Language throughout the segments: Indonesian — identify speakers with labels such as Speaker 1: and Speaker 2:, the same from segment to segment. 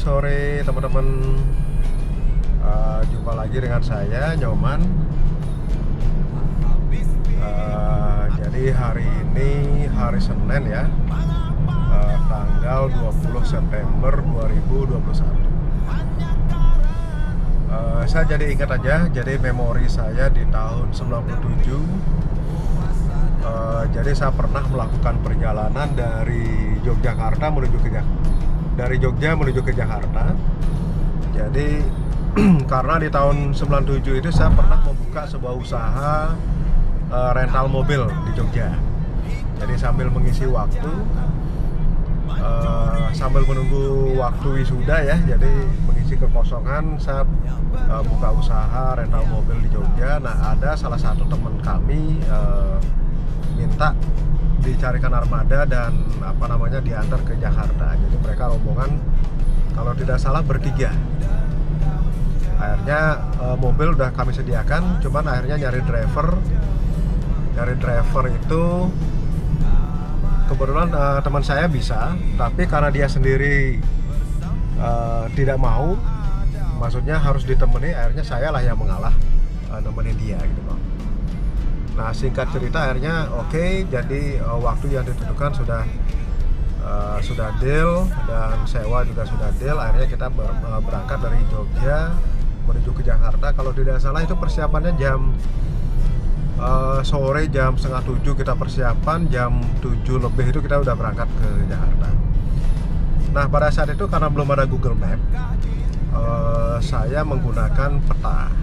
Speaker 1: sore teman-teman. Jumpa lagi dengan saya Nyoman. Jadi hari ini hari Senin ya, tanggal 20 September 2021. Saya jadi ingat aja, jadi memori saya di tahun 97. Jadi saya pernah melakukan perjalanan dari Yogyakarta menuju ke dari Jogja menuju ke Jakarta. Jadi karena di tahun 97 itu saya pernah membuka sebuah usaha rental mobil di Jogja. Jadi sambil mengisi waktu, sambil menunggu waktu wisuda ya, jadi mengisi kekosongan, saya buka usaha rental mobil di Jogja. Nah, ada salah satu teman kami minta dicarikan armada dan diantar ke Jakarta. Jadi mereka rombongan kalau tidak salah bertiga. Akhirnya mobil udah kami sediakan, cuman akhirnya nyari driver itu kebetulan teman saya bisa, tapi karena dia sendiri tidak mau, maksudnya harus ditemani, akhirnya saya lah yang mengalah nemenin dia gitu loh. Nah, singkat cerita akhirnya oke, jadi waktu yang ditentukan sudah deal dan sewa juga sudah deal. Akhirnya kita berangkat dari Jogja menuju ke Jakarta. Kalau tidak salah itu persiapannya jam sore, jam 6:30 kita persiapan, jam 7 lebih itu kita udah berangkat ke Jakarta. Nah, pada saat itu karena belum ada Google Map, saya menggunakan peta.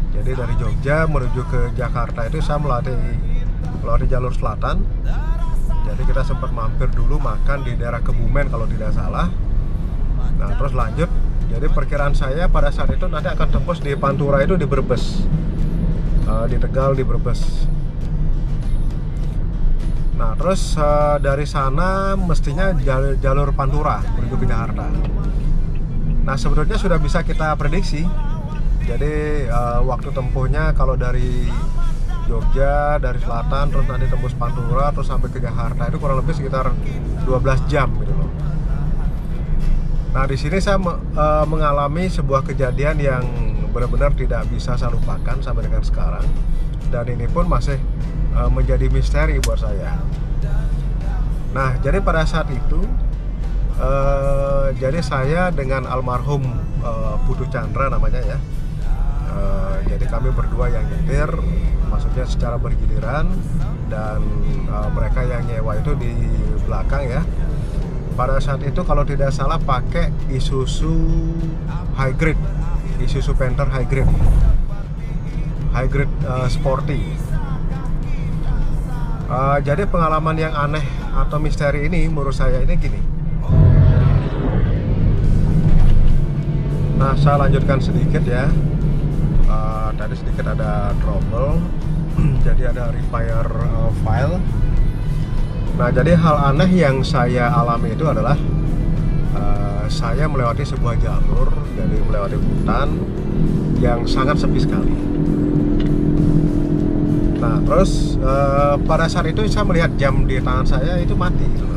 Speaker 1: Jadi dari Jogja menuju ke Jakarta itu saya melalui jalur selatan. Jadi kita sempat mampir dulu makan di daerah Kebumen kalau tidak salah. Nah, terus lanjut. Jadi perkiraan saya pada saat itu nanti akan tembus di Pantura, itu di Brebes, di Tegal, di Brebes. Nah, terus dari sana mestinya jalur Pantura menuju ke Jakarta. Nah, sebetulnya sudah bisa kita prediksi. Jadi waktu tempuhnya kalau dari Jogja, dari selatan, terus nanti tembus Pantura, terus sampai ke Jakarta itu kurang lebih sekitar 12 jam gitu loh. Nah, di sini saya mengalami sebuah kejadian yang benar-benar tidak bisa saya lupakan sampai dengan sekarang. Dan ini pun masih menjadi misteri buat saya. Nah, jadi pada saat itu jadi saya dengan almarhum Putu Chandra namanya ya. Jadi kami berdua yang nyetir, maksudnya secara bergiliran, dan mereka yang nyewa itu di belakang ya. Pada saat itu kalau tidak salah pakai Isuzu Hybrid, Isuzu Panther Hybrid Sporty. Jadi pengalaman yang aneh atau misteri ini menurut saya ini gini. Nah, saya lanjutkan sedikit ya. Tadi sedikit ada trouble, jadi ada repair file. Nah, jadi hal aneh yang saya alami itu adalah saya melewati sebuah jalur, jadi melewati hutan yang sangat sepi sekali. Nah, terus pada saat itu saya melihat jam di tangan saya itu mati gitu.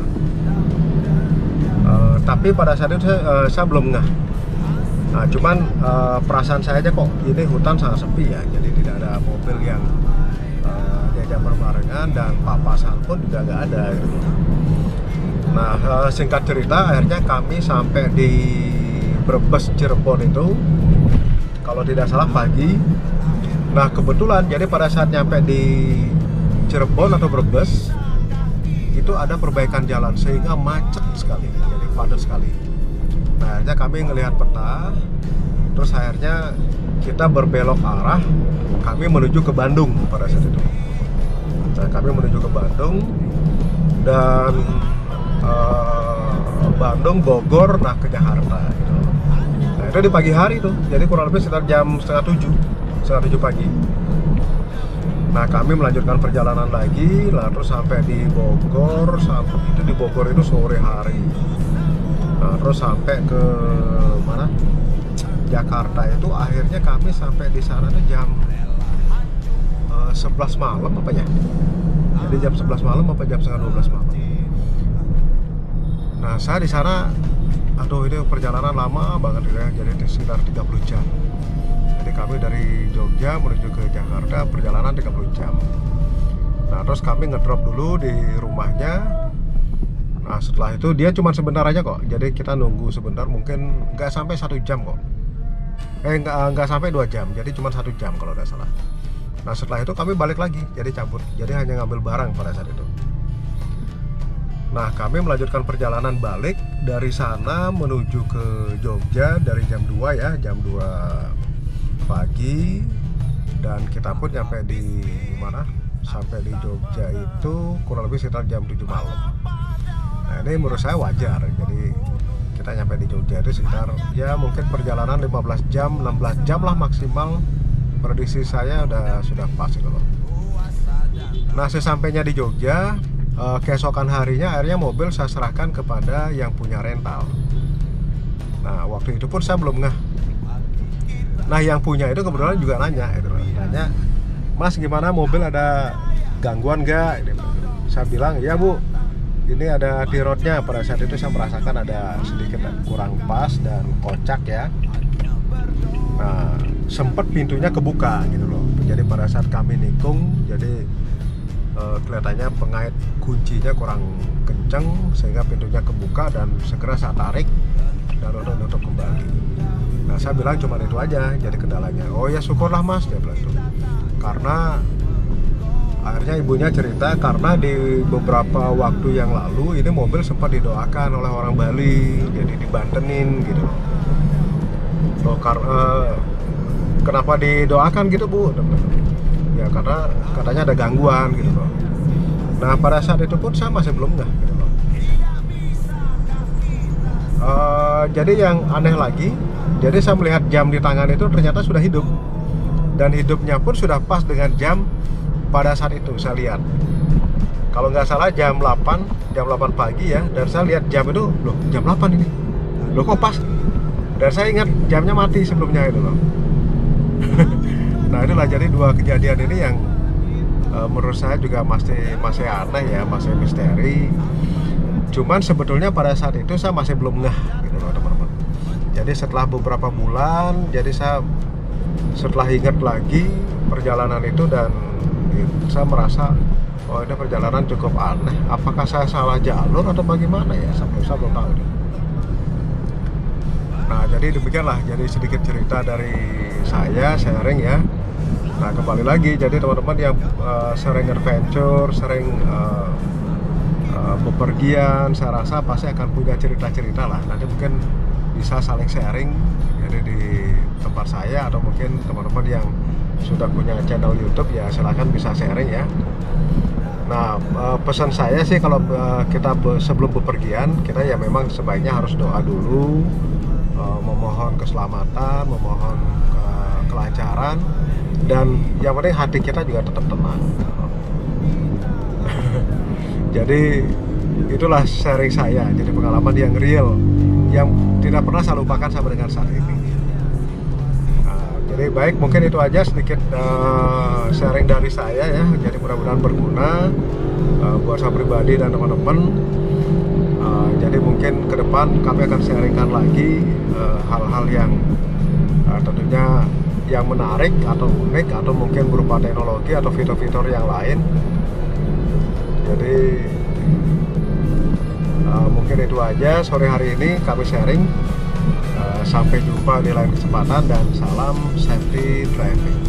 Speaker 1: Tapi pada saat itu saya belum ngeh. Nah, cuman perasaan saya aja kok ini hutan sangat sepi ya, jadi tidak ada mobil yang diajak berbarengan dan papasan pun juga nggak ada gitu. Nah, singkat cerita akhirnya kami sampai di Brebes Cirebon itu kalau tidak salah pagi. Nah, kebetulan jadi pada saat nyampe di Cirebon atau Brebes itu ada perbaikan jalan sehingga macet sekali, jadi padat sekali. Nah, akhirnya kami ngelihat peta, terus akhirnya kita berbelok arah, kami menuju ke Bandung pada saat itu. Nah, kami menuju ke Bandung dan Bandung, Bogor, nah ke Jakarta gitu. Nah, itu di pagi hari tuh, jadi kurang lebih sekitar jam setengah tujuh pagi. Nah, kami melanjutkan perjalanan lagi, lah terus sampai di Bogor, di Bogor itu sore hari. Nah, terus sampai ke mana? Jakarta itu akhirnya kami sampai di sana tuh jam 11 malam apa ya? Jadi jam 11 malam apa jam setengah 12 malam. Nah, saya di sana aduh ini perjalanan lama banget ya, jadi sekitar 30 jam. Jadi kami dari Jogja menuju ke Jakarta perjalanan 30 jam. Nah terus kami ngedrop dulu di rumahnya. Nah setelah itu dia cuma sebentar aja kok, jadi kita nunggu sebentar, mungkin nggak sampai 1 jam kok. Nggak sampai 2 jam, jadi cuma 1 jam kalau nggak salah. Nah setelah itu kami balik lagi, jadi cabut, jadi hanya ngambil barang pada saat itu. Nah kami melanjutkan perjalanan balik dari sana menuju ke Jogja dari jam 2 ya, jam 2 pagi. Dan kita pun sampai di mana? Sampai di Jogja itu kurang lebih sekitar jam 7 malam. Nah ini menurut saya wajar, jadi kita nyampe di Jogja itu sekitar ya mungkin perjalanan 15 jam, 16 jam lah maksimal. Prediksi saya sudah pas gitu loh. Nah sesampainya di Jogja, keesokan harinya akhirnya mobil saya serahkan kepada yang punya rental. Nah waktu itu pun saya belum ngeh. Nah yang punya itu kebetulan juga nanya gitu loh. Nanya, Mas gimana mobil ada gangguan nggak? Saya bilang, ya Bu, ini ada di roadnya. Pada saat itu saya merasakan ada sedikit kurang pas dan kocak ya. Nah sempat pintunya kebuka gitu loh. Jadi pada saat kami nikung, jadi kelihatannya pengait kuncinya kurang kenceng sehingga pintunya kebuka dan segera saya tarik dan untuk nutup kembali. Nah saya bilang cuma itu aja jadi kendalanya. Oh ya syukurlah Mas, dia bilang itu. Karena akhirnya ibunya cerita karena di beberapa waktu yang lalu ini mobil sempat didoakan oleh orang Bali, jadi dibantenin gitu loh. Kenapa didoakan gitu Bu? Ya karena katanya ada gangguan gitu loh. Nah pada saat itu pun saya masih belum ngeh gitu loh. Jadi yang aneh lagi, jadi saya melihat jam di tangan itu ternyata sudah hidup. Dan hidupnya pun sudah pas dengan jam pada saat itu saya lihat. Kalau nggak salah jam 8 pagi ya. Dan saya lihat jam itu, loh jam 8 ini. Loh kok pas? Dan saya ingat jamnya mati sebelumnya itu loh. Nah itulah jadi dua kejadian ini yang menurut saya juga masih aneh ya, masih misteri. Cuman sebetulnya pada saat itu saya masih belum ngeh gitu loh teman-teman. Jadi setelah beberapa bulan, jadi saya setelah ingat lagi perjalanan itu dan saya merasa oh ini perjalanan cukup aneh. Apakah saya salah jalur atau bagaimana ya? Saya belum tahu. Nah jadi demikianlah, jadi sedikit cerita dari saya sharing ya. Nah kembali lagi, jadi teman-teman yang sering adventure, sering bepergian, saya rasa pasti akan punya cerita-cerita lah. Nanti mungkin bisa saling sharing jadi di tempat saya, atau mungkin teman-teman yang sudah punya channel YouTube ya silahkan bisa sharing ya. Nah pesan saya sih kalau kita sebelum bepergian, kita ya memang sebaiknya harus doa dulu, memohon keselamatan, memohon kelancaran, dan yang penting hati kita juga tetap tenang. Jadi itulah sharing saya, jadi pengalaman yang real, yang tidak pernah saya lupakan sampai dengan saat ini. Jadi baik, mungkin itu aja sedikit sharing dari saya ya. Jadi mudah-mudahan berguna buat saya pribadi dan teman-teman. Jadi mungkin ke depan kami akan sharingkan lagi hal-hal yang tentunya yang menarik atau unik, atau mungkin berupa teknologi atau fitur-fitur yang lain. Jadi mungkin itu aja sore hari ini kami sharing. Sampai jumpa di lain kesempatan dan salam safety driving.